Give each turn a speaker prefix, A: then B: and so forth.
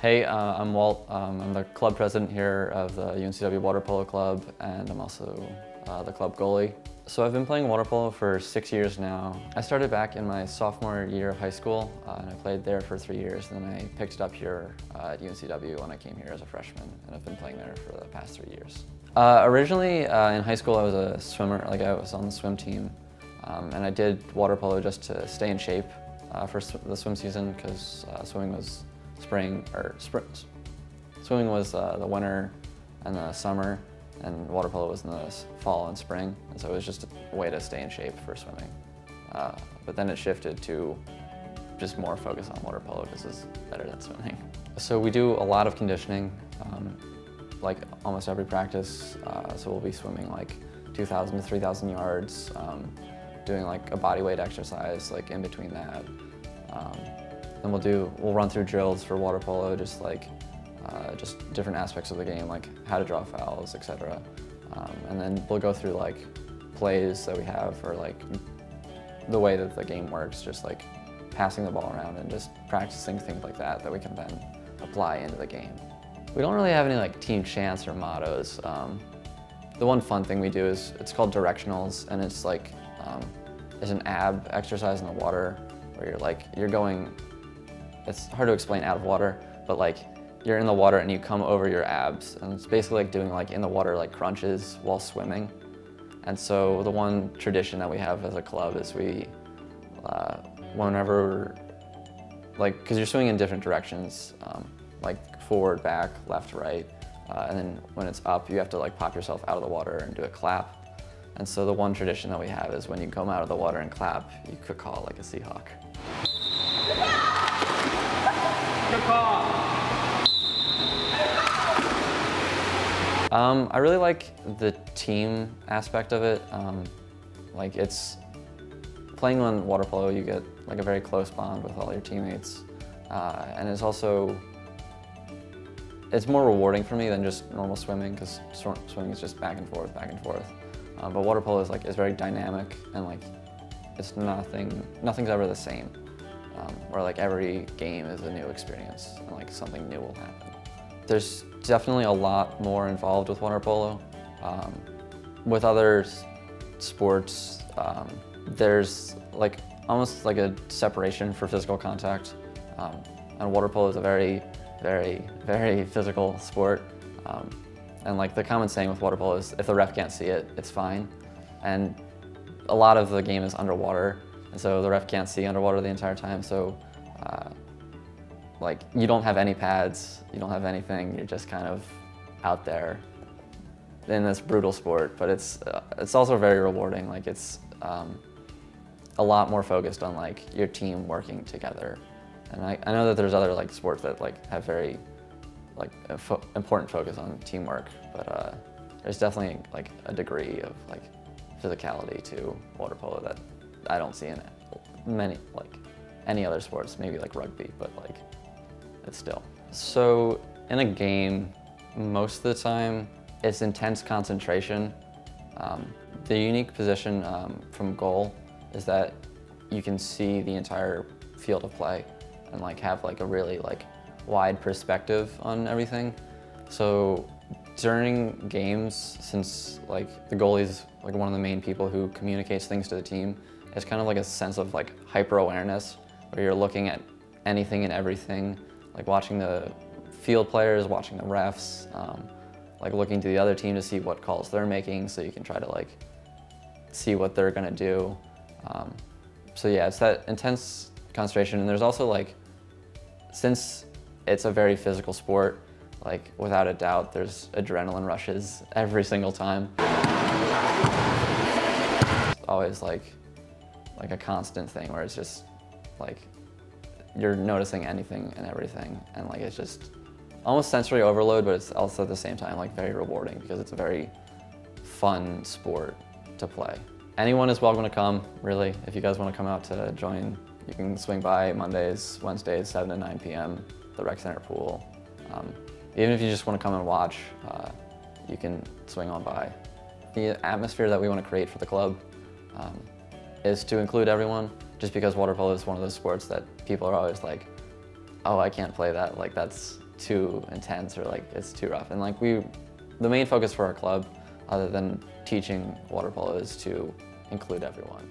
A: Hey, I'm Walt. I'm the club president here of the UNCW Water Polo Club, and I'm also the club goalie. So I've been playing water polo for 6 years now. I started back in my sophomore year of high school, and I played there for 3 years. And then I picked it up here at UNCW when I came here as a freshman, and I've been playing there for the past 3 years. Originally, in high school, I was a swimmer. Like I was on the swim team, and I did water polo just to stay in shape for the swim season, because swimming was swimming was the winter and the summer, and water polo was in the fall and spring, and so it was just a way to stay in shape for swimming. But then it shifted to just more focus on water polo because it's better than swimming. So we do a lot of conditioning, like almost every practice. So we'll be swimming like 2,000 to 3,000 yards, doing like a body weight exercise like in between that. Then we'll run through drills for water polo, just different aspects of the game, like how to draw fouls, etc. And then we'll go through like plays that we have, or like the way that the game works, just like passing the ball around and just practicing things like that we can then apply into the game. We don't really have any like team chants or mottos. The one fun thing we do is it's called directionals, and it's like it's an ab exercise in the water where you're going. It's hard to explain out of water, but like you're in the water and you come over your abs, and it's basically like doing like in the water like crunches while swimming. And so the one tradition that we have as a club is whenever, like, because you're swimming in different directions, like forward, back, left, right, and then when it's up, you have to like pop yourself out of the water and do a clap. And so the one tradition that we have is when you come out of the water and clap, you could call like a Seahawk. Good call. I really like the team aspect of it. Like it's playing on water polo, you get like a very close bond with all your teammates, and it's more rewarding for me than just normal swimming, because swimming is just back and forth, back and forth. But water polo is very dynamic, and like it's nothing's ever the same. Where like every game is a new experience, and like something new will happen. There's definitely a lot more involved with water polo. With other sports, there's like almost like a separation for physical contact. And water polo is a very, very, very physical sport. And like the common saying with water polo is, if the ref can't see it, it's fine. And a lot of the game is underwater, and so the ref can't see underwater the entire time. So like you don't have any pads, you don't have anything, you're just kind of out there in this brutal sport. But it's also very rewarding. Like it's a lot more focused on like your team working together. And I know that there's other like sports that like have very like important focus on teamwork, but there's definitely like a degree of like physicality to water polo that I don't see in many, like any other sports, maybe like rugby, but like it's still. So in a game, most of the time, it's intense concentration. The unique position from goal is that you can see the entire field of play and like have like a really like wide perspective on everything. So during games, since like the goalie is like one of the main people who communicates things to the team, it's kind of like a sense of like hyper-awareness where you're looking at anything and everything, like watching the field players, watching the refs, like looking to the other team to see what calls they're making, so you can try to like see what they're gonna do. So yeah, it's that intense concentration. And there's also like, since it's a very physical sport, like without a doubt, there's adrenaline rushes every single time. It's always like a constant thing where it's just like, you're noticing anything and everything, and like it's just almost sensory overload, but it's also at the same time like very rewarding because it's a very fun sport to play. Anyone is welcome to come, really. If you guys want to come out to join, you can swing by Mondays, Wednesdays, 7 to 9 p.m., the rec center pool. Even if you just want to come and watch, you can swing on by. The atmosphere that we want to create for the club is to include everyone, just because water polo is one of those sports that people are always like, oh, I can't play that, like that's too intense or like it's too rough. And like the main focus for our club, other than teaching water polo, is to include everyone.